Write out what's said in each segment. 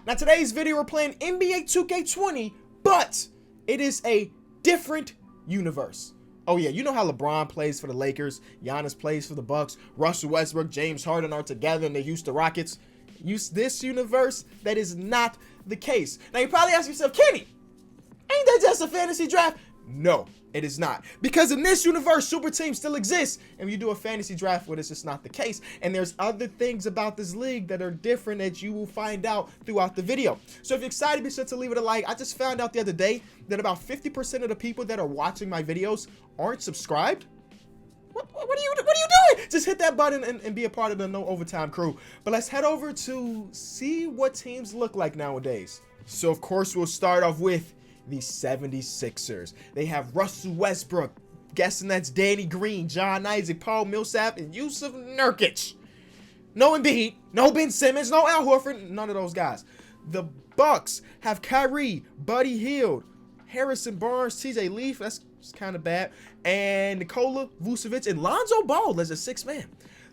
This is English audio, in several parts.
Now today's video we're playing NBA 2K20, but it is a different universe. Oh yeah, you know how LeBron plays for the Lakers, Giannis plays for the Bucks, Russell Westbrook, James Harden are together in the Houston Rockets. This universe, that is not the case. Now you probably ask yourself, Kenny, ain't that just a fantasy draft? No, it is not. Because in this universe, super teams still exist. And when you do a fantasy draft, well, it's just not the case. And there's other things about this league that are different that you will find out throughout the video. So if you're excited, be sure to leave it a like. I just found out the other day that about 50% of the people that are watching my videos aren't subscribed. What are you doing? Just hit that button and be a part of the No Overtime crew. But let's head over to see what teams look like nowadays. So of course, we'll start off with the 76ers. They have Russell Westbrook. Guessing that's Danny Green, John Isaac, Paul Millsap, and Yusuf Nurkic. No Embiid, no Ben Simmons, no Al Horford, none of those guys. The Bucks have Kyrie, Buddy Hield, Harrison Barnes, TJ Leaf, that's kind of bad, and Nikola Vucevic and Lonzo Ball as a sixth man.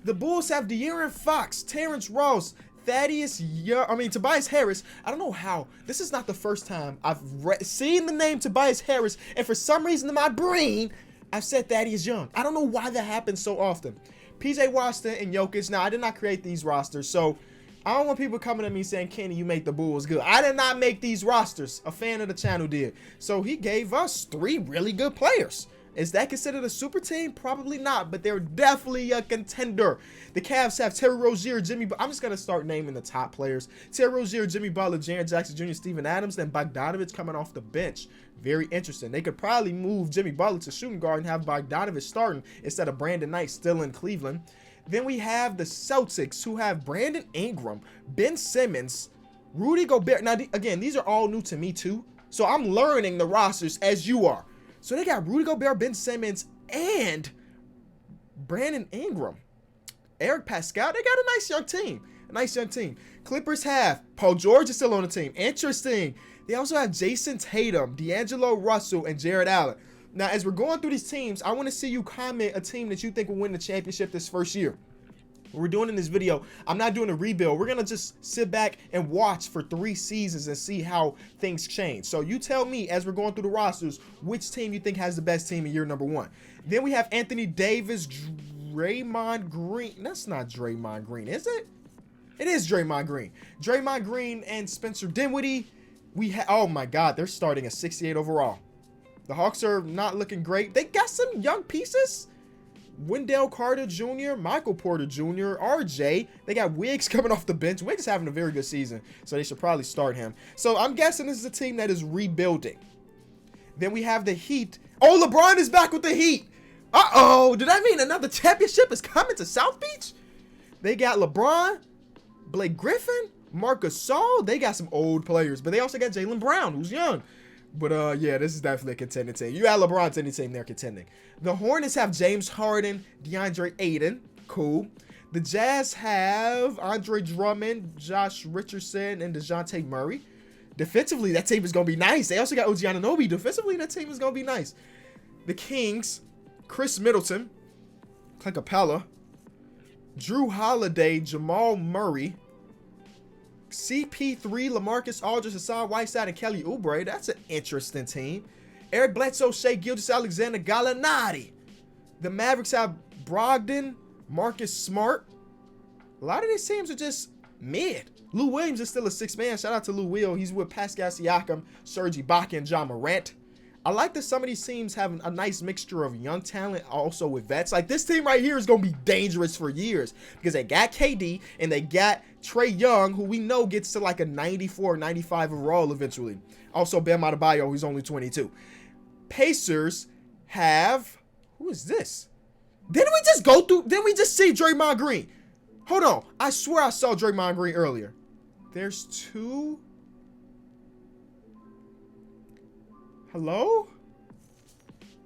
The Bulls have De'Aaron Fox, Terrence Ross, Tobias Harris. I don't know how. This is not the first time I've seen the name Tobias Harris, and for some reason in my brain, I've said Thaddeus Young. I don't know why that happens so often. PJ Washington and Jokic. Now, I did not create these rosters, so I don't want people coming at me saying, Kenny, you make the Bulls good. I did not make these rosters. A fan of the channel did. So he gave us 3 really good players. Is that considered a super team? Probably not, but they're definitely a contender. The Cavs have Terry Rozier, I'm just going to start naming the top players. Terry Rozier, Jimmy Butler, Jaren Jackson Jr., Steven Adams, then Bogdanovich coming off the bench. Very interesting. They could probably move Jimmy Butler to shooting guard and have Bogdanovich starting instead of Brandon Knight still in Cleveland. Then we have the Celtics, who have Brandon Ingram, Ben Simmons, Rudy Gobert. Now, again, these are all new to me too, so I'm learning the rosters as you are. So they got Rudy Gobert, Ben Simmons, and Brandon Ingram. Eric Pascal, they got a nice young team. Clippers have Paul George is still on the team. Interesting. They also have Jason Tatum, D'Angelo Russell, and Jared Allen. Now, as we're going through these teams, I want to see you comment a team that you think will win the championship this first year. What we're doing in this video, I'm not doing a rebuild. We're going to just sit back and watch for 3 seasons and see how things change. So you tell me as we're going through the rosters, which team you think has the best team in year number 1. Then we have Anthony Davis, Draymond Green. That's not Draymond Green, is it? It is Draymond Green. Draymond Green and Spencer Dinwiddie. Oh my God, they're starting at 68 overall. The Hawks are not looking great. They got some young pieces. Wendell Carter Jr., Michael Porter Jr., RJ. They got Wiggs coming off the bench. Wiggs is having a very good season, so they should probably start him. So I'm guessing this is a team that is rebuilding. Then we have the Heat. Oh, LeBron is back with the Heat. Uh-oh. Did that mean another championship is coming to South Beach? They got LeBron, Blake Griffin, Marc Gasol. They got some old players, but they also got Jaylen Brown, who's young. But yeah, this is definitely a contending team. You add LeBron to any team, they're contending. The Hornets have James Harden, DeAndre Ayton. Cool. The Jazz have Andre Drummond, Josh Richardson, and DeJounte Murray. Defensively, that team is going to be nice. They also got OG Anunoby. Defensively, that team is going to be nice. The Kings, Chris Middleton, Clint Capella, Drew Holiday, Jamal Murray, CP3, LaMarcus Aldridge, Hassan Whiteside, and Kelly Oubre. That's an interesting team. Eric Bledsoe, Shai Gilgeous-Alexander, Gallinari. The Mavericks have Brogdon, Marcus Smart. A lot of these teams are just mid. Lou Williams is still a 6th man. Shout out to Lou Will. He's with Pascal Siakam, Serge Ibaka, and John Morant. I like that some of these teams have a nice mixture of young talent also with vets. Like this team right here is going to be dangerous for years because they got KD and they got Trae Young, who we know gets to like a 94, 95 overall eventually. Also, Bam Adebayo, who's only 22. Pacers have, who is this? Didn't we just see Draymond Green? Hold on. I swear I saw Draymond Green earlier. There's 2. Hello?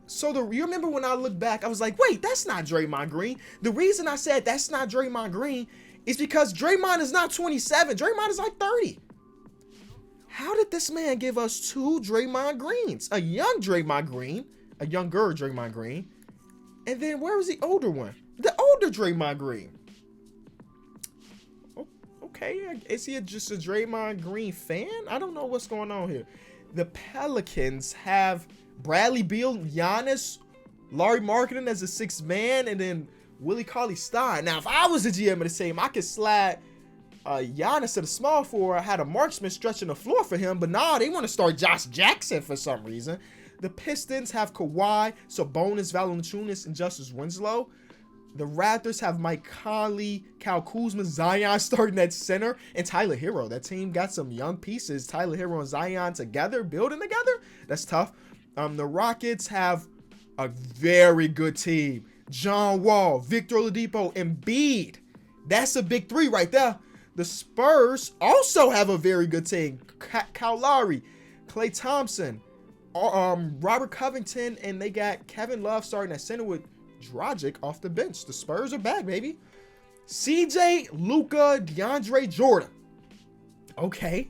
So you remember when I looked back, I was like, wait, that's not Draymond Green. The reason I said that's not Draymond Green is because Draymond is not 27. Draymond is like 30. How did this man give us 2 Draymond Greens? A young Draymond Green, a younger Draymond Green, and then where was the older one? The older Draymond Green. Okay, is he just a Draymond Green fan? I don't know what's going on here. The Pelicans have Bradley Beal, Giannis, Larry Marketing as a sixth man, and then Willie Cauley-Stein. Now, if I was the GM of the team, I could slide Giannis to the small forward. I had a marksman stretching the floor for him, but nah, they want to start Josh Jackson for some reason. The Pistons have Kawhi, Sabonis, Valanciunas, and Justice Winslow. The Raptors have Mike Conley, Kyle Kuzma, Zion starting at center, and Tyler Hero. That team got some young pieces. Tyler Hero and Zion together, building together. That's tough. The Rockets have a very good team. John Wall, Victor Oladipo, Embiid. That's a big three right there. The Spurs also have a very good team. Kyle Lowry, Klay Thompson, Robert Covington, and they got Kevin Love starting at center with Dragic off the bench. The Spurs are back, baby. CJ, Luka, DeAndre Jordan. Okay.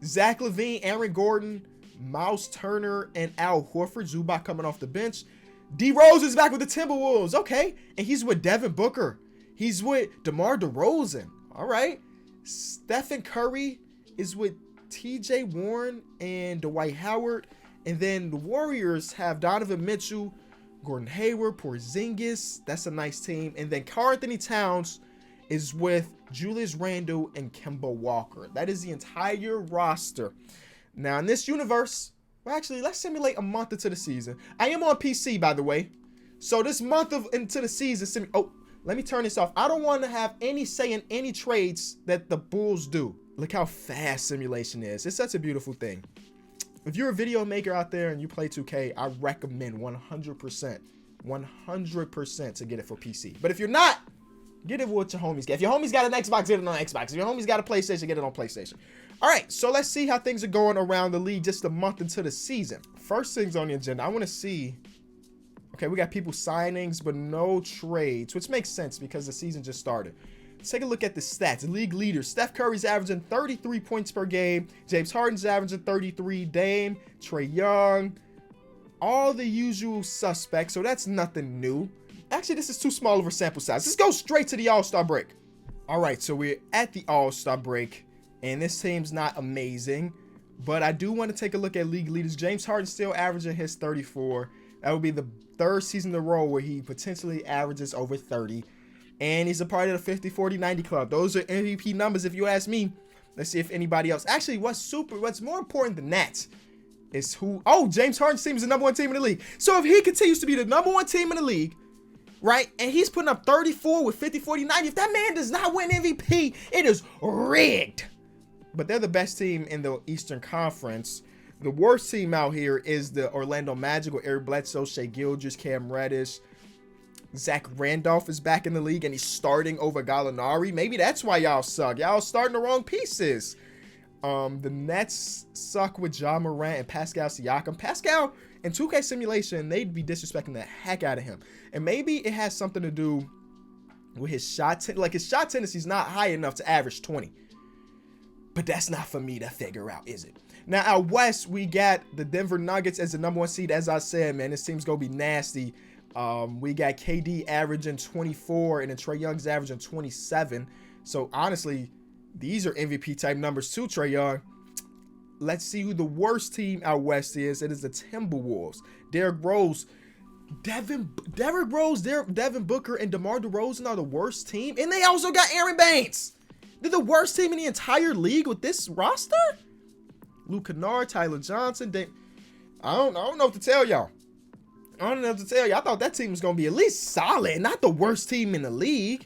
Zach LaVine, Aaron Gordon, Miles Turner, and Al Horford. Zubac coming off the bench. D Rose is back with the Timberwolves. Okay. And he's with Devin Booker. He's with DeMar DeRozan. All right. Stephen Curry is with TJ Warren and Dwight Howard. And then the Warriors have Donovan Mitchell, Gordon Hayward, Porzingis. That's a nice team. And then Karl-Anthony Towns is with Julius Randle and Kemba Walker. That is the entire roster. Now, in this universe, well, actually, let's simulate a month into the season. I am on PC, by the way. So this month into the season, let me turn this off. I don't want to have any say in any trades that the Bulls do. Look how fast simulation is. It's such a beautiful thing. If you're a video maker out there and you play 2K, I recommend 100% to get it for PC. But if you're not, get it with your homies. If your homies got an Xbox, get it on Xbox. If your homies got a PlayStation, get it on PlayStation. All right, so let's see how things are going around the league just a month into the season. First things on the agenda, I want to see. Okay, we got people signings, but no trades, which makes sense because the season just started. Let's take a look at the stats. League leaders. Steph Curry's averaging 33 points per game. James Harden's averaging 33. Dame, Trae Young, all the usual suspects. So that's nothing new. Actually, this is too small of a sample size. Let's go straight to the All-Star break. All right, so we're at the All-Star break, and this team's not amazing, but I do want to take a look at league leaders. James Harden's still averaging his 34. That would be the third season in a row where he potentially averages over 30. And he's a part of the 50, 40, 90 club. Those are MVP numbers if you ask me. Let's see if anybody else. Actually, what's more important than that is who. Oh, James Harden's team is the number one team in the league. So if he continues to be the number one team in the league, right, and he's putting up 34 with 50, 40, 90, if that man does not win MVP, it is rigged. But they're the best team in the Eastern Conference. The worst team out here is the Orlando Magic with Eric Bledsoe, Shai Gilgeous, Cam Reddish. Zach Randolph is back in the league and he's starting over Gallinari. Maybe that's why y'all suck. Y'all starting the wrong pieces. The Nets suck with Ja Morant and Pascal Siakam. Pascal, in 2K simulation, they'd be disrespecting the heck out of him. And maybe it has something to do with his shot. His shot tendency's not high enough to average 20. But that's not for me to figure out, is it? Now, out west, we got the Denver Nuggets as the number one seed. As I said, man, this team's going to be nasty. We got KD averaging 24 and then Trae Young's averaging 27. So, honestly, these are MVP type numbers too, Trae Young. Let's see who the worst team out west is. It is the Timberwolves. Derrick Rose, Devin Booker, and DeMar DeRozan are the worst team. And they also got Aaron Baines. They're the worst team in the entire league with this roster? Luke Kennard, Tyler Johnson. I don't know what to tell y'all. I thought that team was going to be at least solid, not the worst team in the league.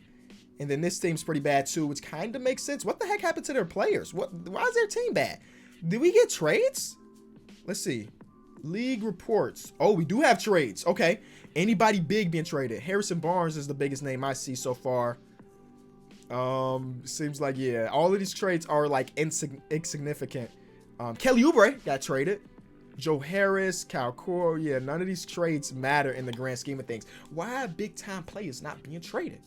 And then this team's pretty bad too, which kind of makes sense. What the heck happened to their players? Why is their team bad? Did we get trades? Let's see. League reports. Oh, we do have trades. Okay. Anybody big being traded? Harrison Barnes is the biggest name I see so far. Seems like, yeah, all of these trades are like insignificant. Kelly Oubre got traded. Joe Harris, Kyle Korver, yeah, none of these trades matter in the grand scheme of things. Why are big-time players not being traded?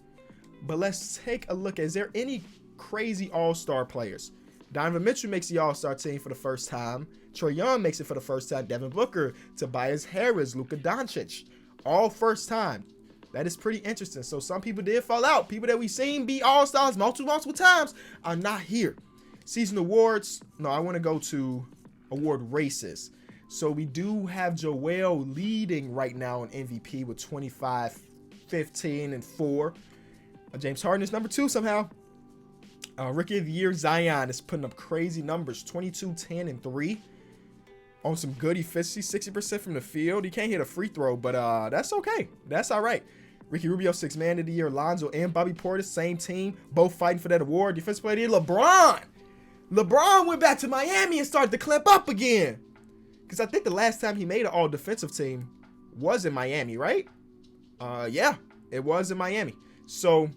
But let's take a look. Is there any crazy all-star players? Donovan Mitchell makes the all-star team for the first time. Trae Young makes it for the first time. Devin Booker, Tobias Harris, Luka Doncic, all first time. That is pretty interesting. So some people did fall out. People that we've seen be all-stars multiple times are not here. Season awards. No, I want to go to award races. So we do have Joel leading right now in MVP with 25, 15, and 4. James Harden is number 2 somehow. Rookie of the Year, Zion is putting up crazy numbers. 22, 10, and 3. On some good efficiency, 60% from the field. He can't hit a free throw, but that's okay. That's all right. Ricky Rubio, 6th Man of the Year. Lonzo and Bobby Portis, same team. Both fighting for that award. Defensive Player of the Year, LeBron. LeBron went back to Miami and started to clamp up again. Because I think the last time he made an all-defensive team was in Miami, right? Yeah, it was in Miami. So,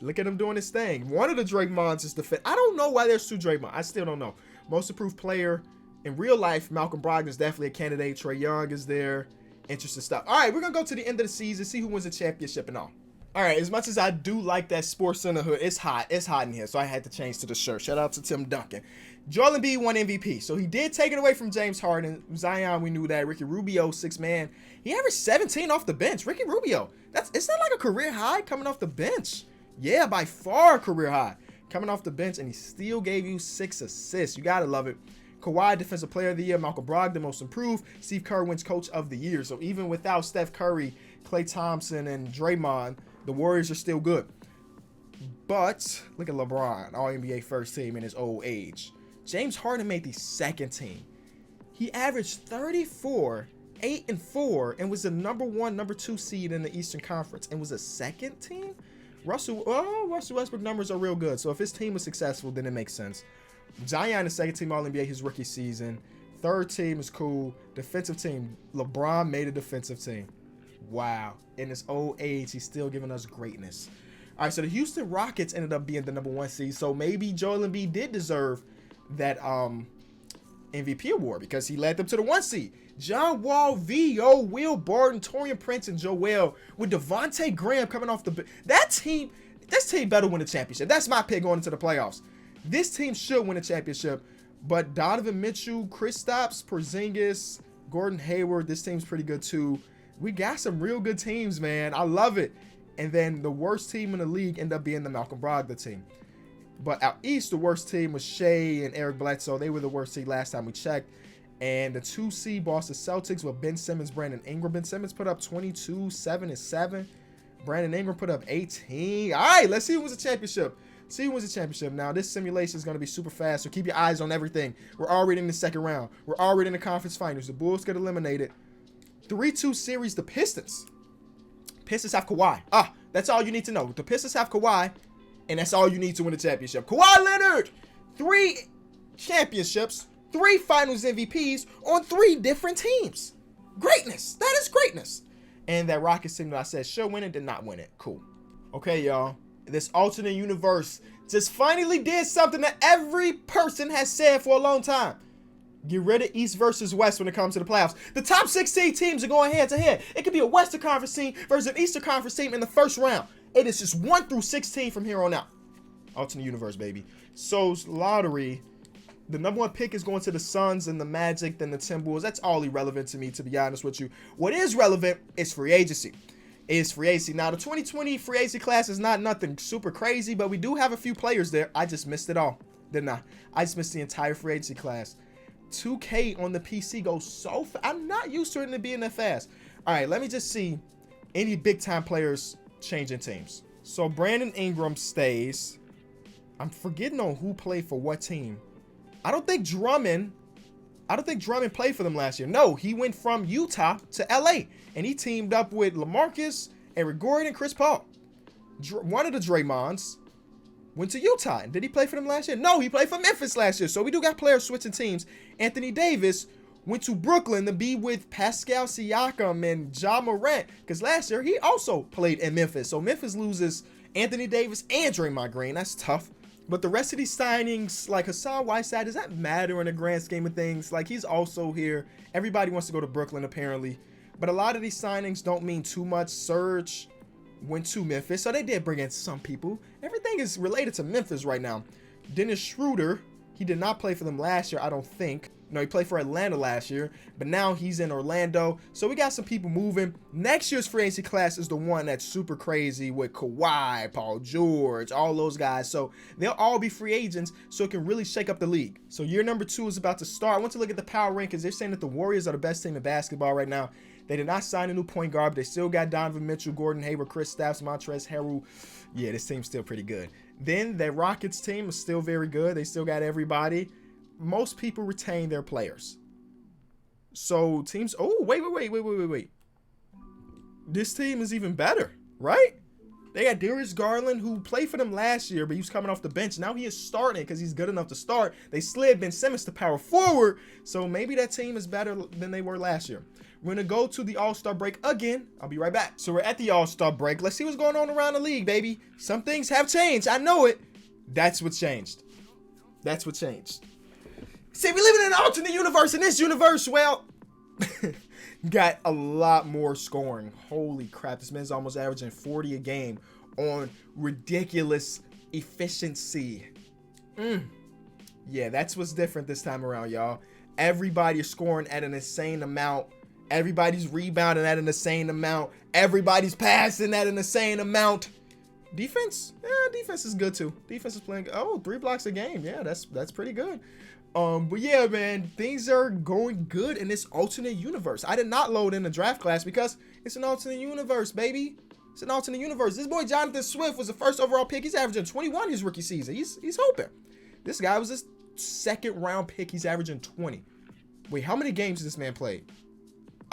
look at him doing his thing. One of the Draymonds is defense. I don't know why there's 2 Draymond. I still don't know. Most improved player in real life, Malcolm Brogdon is definitely a candidate. Trae Young is there. Interesting stuff. All right, we're going to go to the end of the season, see who wins the championship and all. All right, as much as I do like that Sports Center hood, it's hot. It's hot in here, so I had to change to the shirt. Shout out to Tim Duncan. Joel Embiid won MVP, so he did take it away from James Harden. Zion, we knew that. Ricky Rubio, 6th man. He averaged 17 off the bench. Ricky Rubio, it's not like a career high coming off the bench. Yeah, by far career high. Coming off the bench, and he still gave you 6 assists. You got to love it. Kawhi, Defensive Player of the Year. Malcolm Brogdon, Most Improved. Steve Kerr wins Coach of the Year. So even without Steph Curry, Klay Thompson, and Draymond, the Warriors are still good. But look at LeBron, All-NBA first team in his old age. James Harden made the 2nd team. He averaged 34, 8, and 4, and was the number 1, number 2 seed in the Eastern Conference, and was a 2nd team. Russell Westbrook numbers are real good. So if his team was successful, then it makes sense. Zion is 2nd team All-NBA his rookie season. 3rd team is cool. Defensive team, LeBron made a defensive team. Wow. In his old age, he's still giving us greatness. All right, so the Houston Rockets ended up being the number 1 seed. So maybe Joel Embiid did deserve that MVP award because he led them to the 1 seed. John Wall, V.O., Will Barton, Taurean Prince, and Joel with Devontae Graham coming off the bench. This team better win the championship. That's my pick going into the playoffs. This team should win a championship, but Donovan Mitchell, Kristaps Porzingis, Gordon Hayward, this team's pretty good too. We got some real good teams, man. I love it. And then the worst team in the league ended up being the Malcolm Brogdon team. But out east, the worst team was Shea and Eric Bledsoe. They were the worst team last time we checked. And the 2 seed Boston Celtics with Ben Simmons, Brandon Ingram. Ben Simmons put up 22, 7, and 7. Brandon Ingram put up 18. All right, let's see who wins the championship. See who wins the championship. Now, this simulation is going to be super fast, so keep your eyes on everything. We're already in the 2nd round. We're already in the conference finals. The Bulls get eliminated. 3-2 series, the Pistons. Pistons have Kawhi. That's all you need to know. The Pistons have Kawhi, and that's all you need to win the championship. Kawhi Leonard, 3 championships, 3 finals MVPs on 3 different teams. Greatness. That is greatness. And that Rockets team that I said should win it, did not win it. Cool. Okay, y'all. This alternate universe just finally did something that every person has said for a long time. Get rid of East versus West when it comes to the playoffs. The top 16 teams are going head to head. It could be a Western Conference team versus an Eastern Conference team in the first round. It is just 1 through 16 from here on out. Alternate universe, baby. So, lottery. The number 1 pick is going to the Suns and the Magic, then the Timberwolves. That's all irrelevant to me, to be honest with you. What is relevant is free agency. Now, the 2020 free agency class is not nothing super crazy, but we do have a few players there. I just missed it all, didn't I? I just missed the entire free agency class. 2K on the PC goes so fast. I'm not used to it being that fast. All right, let me just see any big-time players changing teams. So, Brandon Ingram stays. I'm forgetting on who played for what team. I don't think Drummond played for them last year. No, he went from Utah to LA, and he teamed up with LaMarcus, Eric Gordon, and Chris Paul. One of the Draymonds went to Utah. And did he play for them last year? No, he played for Memphis last year. So we do got players switching teams. Anthony Davis went to Brooklyn to be with Pascal Siakam and Ja Morant, because last year he also played in Memphis. So Memphis loses Anthony Davis and Draymond Green. That's tough. But the rest of these signings, like Hassan Whiteside, does that matter in the grand scheme of things? Like, he's also here. Everybody wants to go to Brooklyn, apparently. But a lot of these signings don't mean too much. Serge went to Memphis, so they did bring in some people. Everything is related to Memphis right now. Dennis Schroeder, he did not play for them last year, I don't think. You know, he played for Atlanta last year, but now he's in Orlando. So we got some people moving. Next year's free agency class is the one that's super crazy with Kawhi, Paul George, all those guys. So they'll all be free agents, so it can really shake up the league. So year number 2 is about to start. I want to look at the power rankings. They're saying that the Warriors are the best team in basketball right now. They did not sign a new point guard, but they still got Donovan Mitchell, Gordon Hayward, Chris Stapps, Montrezl Harrell. Yeah, this team's still pretty good. Then the Rockets team is still very good. They still got everybody. Most people retain their players. So teams, oh, wait. This team is even better, right? They got Darius Garland, who played for them last year, but he was coming off the bench. Now he is starting because he's good enough to start. They slid Ben Simmons to power forward, so maybe that team is better than they were last year. We're going to go to the All-Star break again. I'll be right back. So we're at the All-Star break. Let's see what's going on around the league, baby. Some things have changed. I know it. That's what changed. That's what changed. See, we live in an alternate universe. In this universe, well, got a lot more scoring. Holy crap. This man's almost averaging 40 a game on ridiculous efficiency. Yeah, that's what's different this time around, y'all. Everybody is scoring at an insane amount. Everybody's rebounding at an insane amount. Everybody's passing at an insane amount. Defense? Yeah, defense is good too. Defense is playing. Oh, 3 blocks a game. Yeah, that's pretty good. But yeah, man, things are going good in this alternate universe. I did not load in the draft class because it's an alternate universe, baby. It's an alternate universe. This boy Jonathan Swift was the first overall pick. He's averaging 21 his rookie season. He's hoping. This guy was his 2nd round pick. He's averaging 20. Wait, how many games did this man play?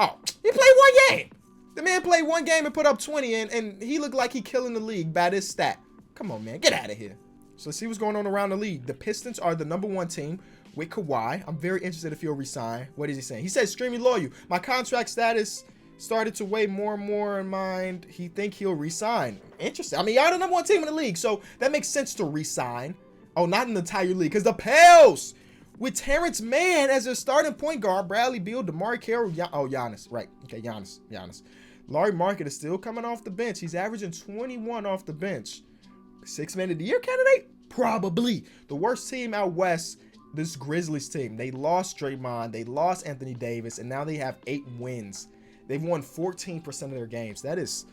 Oh, he played 1 game. The man played 1 game and put up 20, and he looked like he killing the league by this stat. Come on, man, get out of here. So let's see what's going on around the league. The Pistons are the #1 team with Kawhi. I'm very interested if he'll resign. What is he saying? He says, extremely loyal. My contract status started to weigh more and more in mind. He think he'll resign. Interesting. I mean, y'all the #1 team in the league, so that makes sense to resign. Oh, not in the entire league, because the Pels with Terrence Mann as their starting point guard, Bradley Beal, DeMar Carroll, Giannis. Right. Okay, Giannis. Larry Market is still coming off the bench. He's averaging 21 off the bench. 6th man of the year candidate? Probably. The worst team out west, this Grizzlies team. They lost Draymond. They lost Anthony Davis, and now they have 8 wins. They've won 14% of their games. That is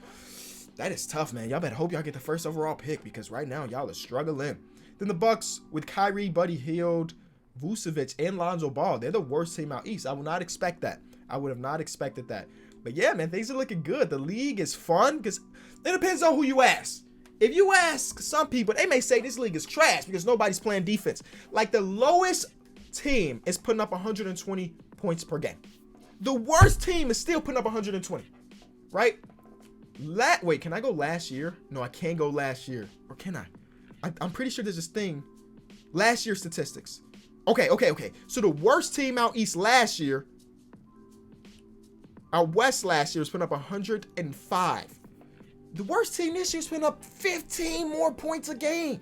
tough, man. Y'all better hope y'all get the 1st overall pick because right now y'all are struggling. Then the Bucks with Kyrie, Buddy Hield, Vucevic, and Lonzo Ball. They're the worst team out east. I would not expect that. I would have not expected that. But yeah, man, things are looking good. The league is fun because it depends on who you ask. If you ask some people, they may say this league is trash because nobody's playing defense. Like the lowest team is putting up 120 points per game. The worst team is still putting up 120, right? Wait, can I go last year? No, I can't go last year. Or can I? I'm pretty sure there's this thing. Last year's statistics. Okay. So the worst team out east last year, out west last year was putting up 105. The worst team this year is putting up 15 more points a game.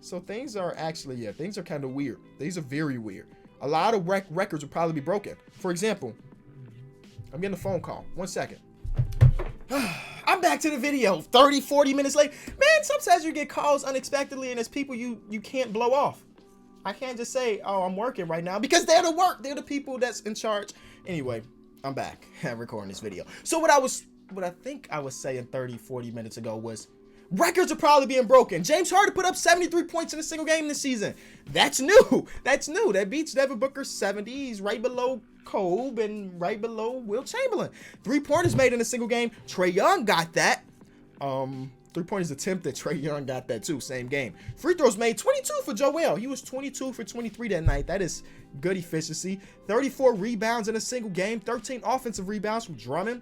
So things are actually, things are kind of weird. These are very weird. A lot of records will probably be broken. For example, I'm getting a phone call. 1 second. I'm back to the video 30, 40 minutes late. Man, sometimes you get calls unexpectedly and there's people you can't blow off. I can't just say, oh, I'm working right now because they're the work. They're the people that's in charge. Anyway, I'm back. I'm recording this video. So what I think I was saying 30, 40 minutes ago was records are probably being broken. James Harden put up 73 points in a single game this season. That's new. That's new. That beats Devin Booker's 70. He's right below Kobe and right below Will Chamberlain. 3-pointers made in a single game. Trae Young got that. 3-pointers attempted. Trae Young got that too. Same game. Free throws made 22 for Joel. He was 22 for 23 that night. That is good efficiency. 34 rebounds in a single game. 13 offensive rebounds from Drummond.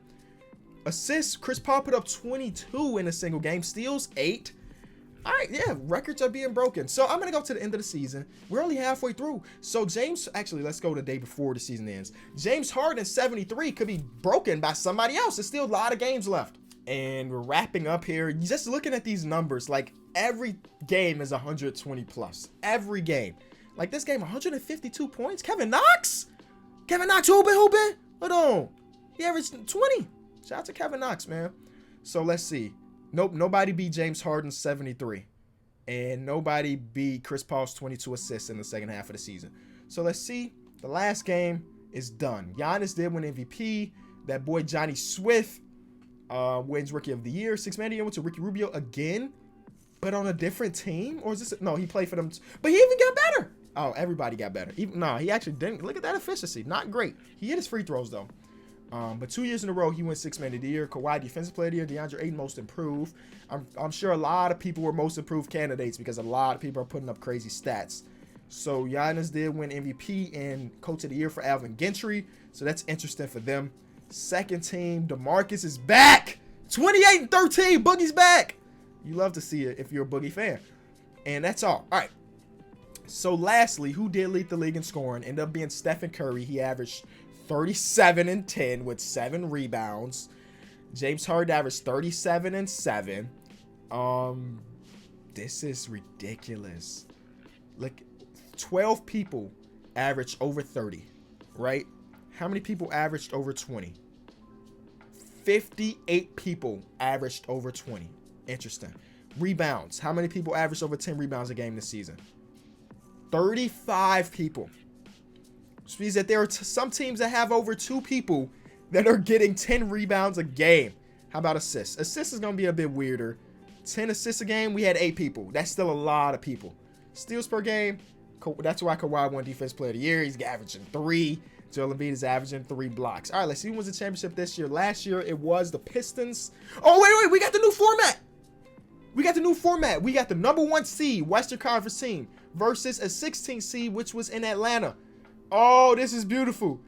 Assists, Chris Paul put up 22 in a single game. Steals, 8. All right, yeah, records are being broken. So I'm going to go to the end of the season. We're only halfway through. So actually, let's go the day before the season ends. James Harden, 73, could be broken by somebody else. There's still a lot of games left. And we're wrapping up here. Just looking at these numbers, like every game is 120 plus. Every game. Like this game, 152 points. Kevin Knox, hooping. Hold on. He averaged 20. Shout out to Kevin Knox, man. So let's see. Nope, nobody beat James Harden's 73. And nobody beat Chris Paul's 22 assists in the second half of the season. So let's see. The last game is done. Giannis did win MVP. That boy Johnny Swift wins Rookie of the Year. Sixth Man of the Year went to Ricky Rubio again, but on a different team. Or is this? No, he played for them. But he even got better. Oh, everybody got better. No, he actually didn't. Look at that efficiency. Not great. He hit his free throws, though. But 2 years in a row, he went Sixth Man of the Year. Kawhi, Defensive Player of the Year. DeAndre Ayton, Most Improved. I'm sure a lot of people were Most Improved candidates because a lot of people are putting up crazy stats. So Giannis did win MVP and Coach of the Year for Alvin Gentry. So that's interesting for them. Second team, DeMarcus is back. 28-13. Boogie's back. You love to see it if you're a Boogie fan. And that's all. All right. So lastly, who did lead the league in scoring? Ended up being Stephen Curry. He averaged 37 and 10 with 7 rebounds. James Harden averaged 37 and 7. This is ridiculous. Look, 12 people averaged over 30, right? How many people averaged over 20? 58 people averaged over 20. Interesting. Rebounds. How many people averaged over 10 rebounds a game this season? 35 people. Which means that there are some teams that have over 2 people that are getting 10 rebounds a game. How about assists? Assists is going to be a bit weirder. 10 assists a game, we had 8 people. That's still a lot of people. Steals per game, that's why Kawhi won Defensive Player of the Year. He's averaging 3. Joel Embiid is averaging 3 blocks. All right, let's see who wins the championship this year. Last year, it was the Pistons. Oh, wait, we got the new format. We got the number 1 seed, Western Conference team, versus a 16 seed, which was in Atlanta. Oh, this is beautiful.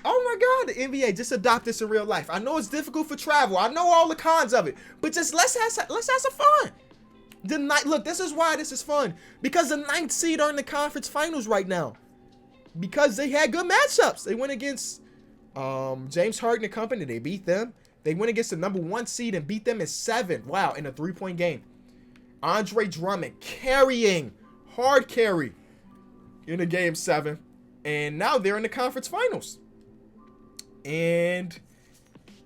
Oh my God, the NBA, just adopt this in real life. I know it's difficult for travel. I know all the cons of it, but just let's have some fun. Look, this is why this is fun, because the 9th seed are in the conference finals right now, because they had good matchups. They went against James Harden and company. They beat them. They went against the number 1 seed and beat them in 7. Wow, in a 3-point game. Andre Drummond hard carry in a game 7, and now they're in the conference finals. And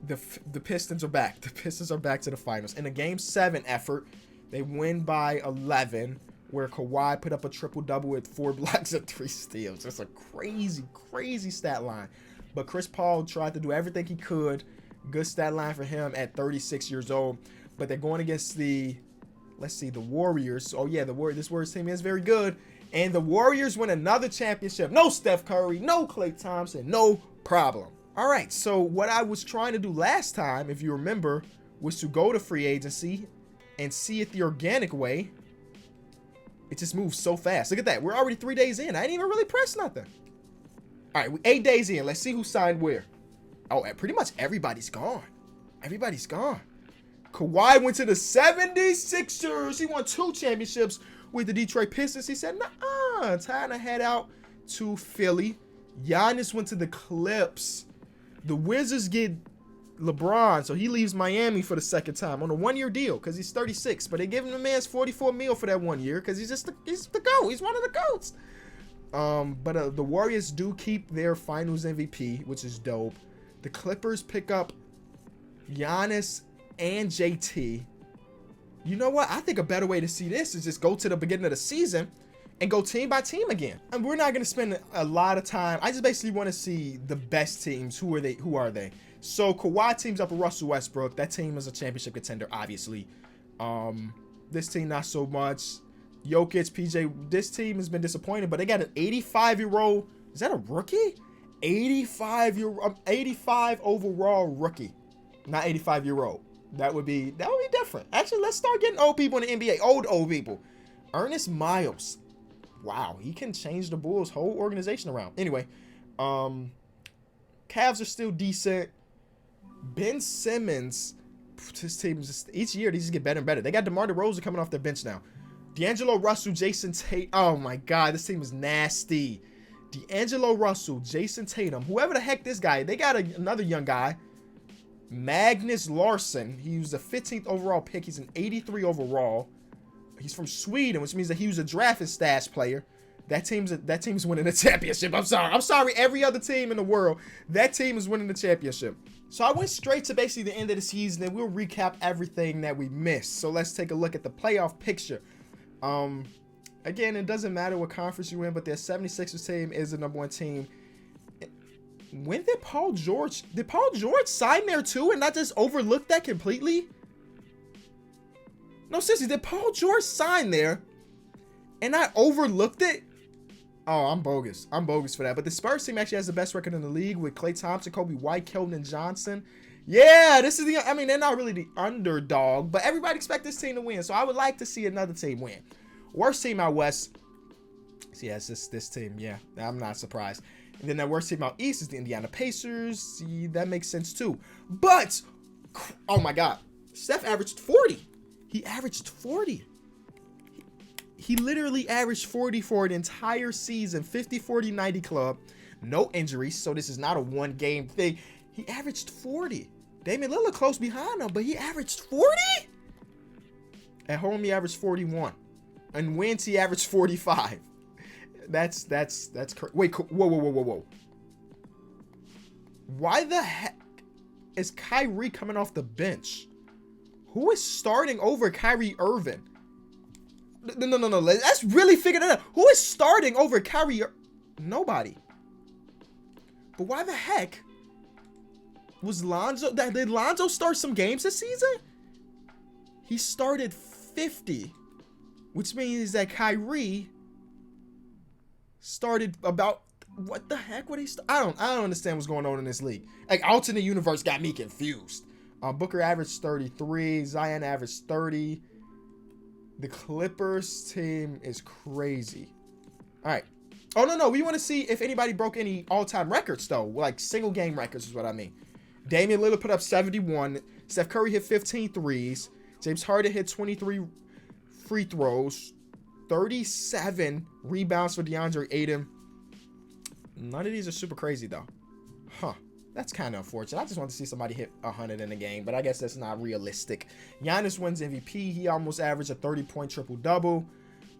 the Pistons are back. The Pistons are back to the finals. In a game 7 effort, they win by 11, where Kawhi put up a triple-double with 4 blocks and 3 steals. It's a crazy stat line. But Chris Paul tried to do everything he could. Good stat line for him at 36 years old. But they're going against the Warriors. Oh, yeah, this Warriors team is very good. And the Warriors win another championship. No Steph Curry, no Klay Thompson, no problem. All right, so what I was trying to do last time, if you remember, was to go to free agency and see it the organic way. It just moves so fast. Look at that. We're already 3 days in. I didn't even really press nothing. All right, 8 days in. Let's see who signed where. Oh, pretty much everybody's gone. Kawhi went to the 76ers. He won 2 championships with the Detroit Pistons. He said, nah, time to head out to Philly. Giannis went to the Clips. The Wizards get LeBron, so he leaves Miami for the second time on a 1-year deal because he's 36. But they give him the man's $44 million for that 1 year because he's the GOAT. He's one of the GOATs. But the Warriors do keep their Finals MVP, which is dope. The Clippers pick up Giannis and JT. You know what? I think a better way to see this is just go to the beginning of the season and go team by team again. And we're not going to spend a lot of time. I just basically want to see the best teams. Who are they? So Kawhi teams up with Russell Westbrook. That team is a championship contender, obviously. This team, not so much. Jokic, PJ, this team has been disappointed, but they got an 85-year-old. Is that a rookie? 85 overall rookie. Not 85-year-old. That would be different. Actually, let's start getting old people in the NBA. Old people. Ernest Miles. Wow, he can change the Bulls' whole organization around. Anyway, Cavs are still decent. Ben Simmons, this team just each year they just get better and better. They got DeMar DeRozan coming off their bench now. D'Angelo Russell, Jason Tatum. Oh my God, this team is nasty. D'Angelo Russell, Jason Tatum, whoever the heck this guy. They got another young guy, Magnus Larsson. He was a 15th overall pick. He's an 83 overall. He's from Sweden, which means that he was a drafted stash player. That team's winning the championship. I'm sorry. Every other team in the world, that team is winning the championship. So I went straight to basically the end of the season, and we'll recap everything that we missed. So let's take a look at the playoff picture. Again, it doesn't matter what conference you win, but their 76ers team is the #1 team. When did Paul George sign there too and not just overlook that completely? No, seriously, did Paul George sign there and I overlooked it? Oh, I'm bogus. I'm bogus for that. But the Spurs team actually has the best record in the league with Klay Thompson, Kobe White, Keldon Johnson. Yeah, this is I mean, they're not really the underdog, but everybody expects this team to win. So I would like to see another team win. Worst team out west. See, yeah, it's this team. Yeah, I'm not surprised. And then that worst team out east is the Indiana Pacers. See, that makes sense too. But, oh my God, Steph averaged 40. He averaged 40. He literally averaged 40 for an entire season. 50, 40, 90 club. No injuries, so this is not a one-game thing. He averaged 40. Damian Lillard close behind him, but he averaged 40? At home, he averaged 41. And wins, he averaged 45. That's wait, whoa. Why the heck is Kyrie coming off the bench? Who is starting over Kyrie Irving? No. Let's really figure that out. Who is starting over Kyrie? Nobody. But why the heck was Lonzo? Did Lonzo start some games this season? He started 50, which means that Kyrie started about what the heck would he I don't understand what's going on in this league. Like, alternate universe got me confused. Booker averaged 33, Zion averaged 30. The Clippers team is crazy. All right. Oh no, we want to see if anybody broke any all-time records though, like single game records is what I mean. Damian Lillard put up 71, Steph Curry hit 15 threes, James Harden hit 23 free throws, 37 rebounds for DeAndre Ayton. None of these are super crazy though. That's kind of unfortunate. I just want to see somebody hit 100 in a game, but I guess that's not realistic. Giannis wins MVP. He almost averaged a 30-point triple-double.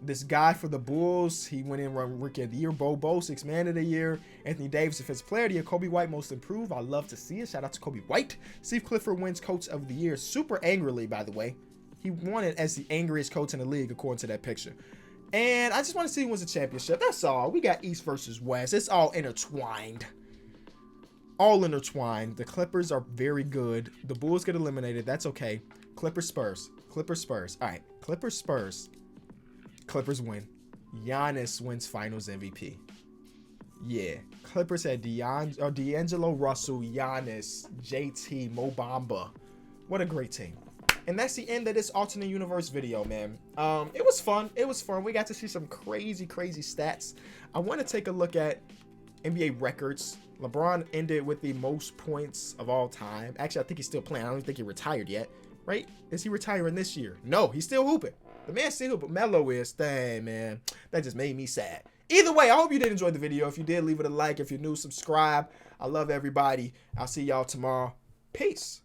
This guy for the Bulls, he went in Rookie of the Year. Bo, Sixth Man of the Year. Anthony Davis, Defensive Player of the Year. Kobe White, Most Improved. I love to see it. Shout out to Kobe White. Steve Clifford wins Coach of the Year. Super angrily, by the way. He won it as the angriest coach in the league, according to that picture. And I just want to see who wins the championship. That's all. We got East versus West. It's all intertwined. All intertwined. The Clippers are very good. The Bulls get eliminated. That's okay. Clippers, Spurs. All right. Clippers, Spurs. Clippers win. Giannis wins Finals MVP. Yeah. Clippers had D'Angelo Russell, Giannis, JT, Mo Bamba. What a great team. And that's the end of this alternate universe video, man. It was fun. We got to see some crazy stats. I want to take a look at NBA records. LeBron ended with the most points of all time. Actually, I think he's still playing. I don't think he retired yet, right? Is he retiring this year? No, he's still hooping. The man's still hooping. Melo is. Dang, man. That just made me sad. Either way, I hope you did enjoy the video. If you did, leave it a like. If you're new, subscribe. I love everybody. I'll see y'all tomorrow. Peace.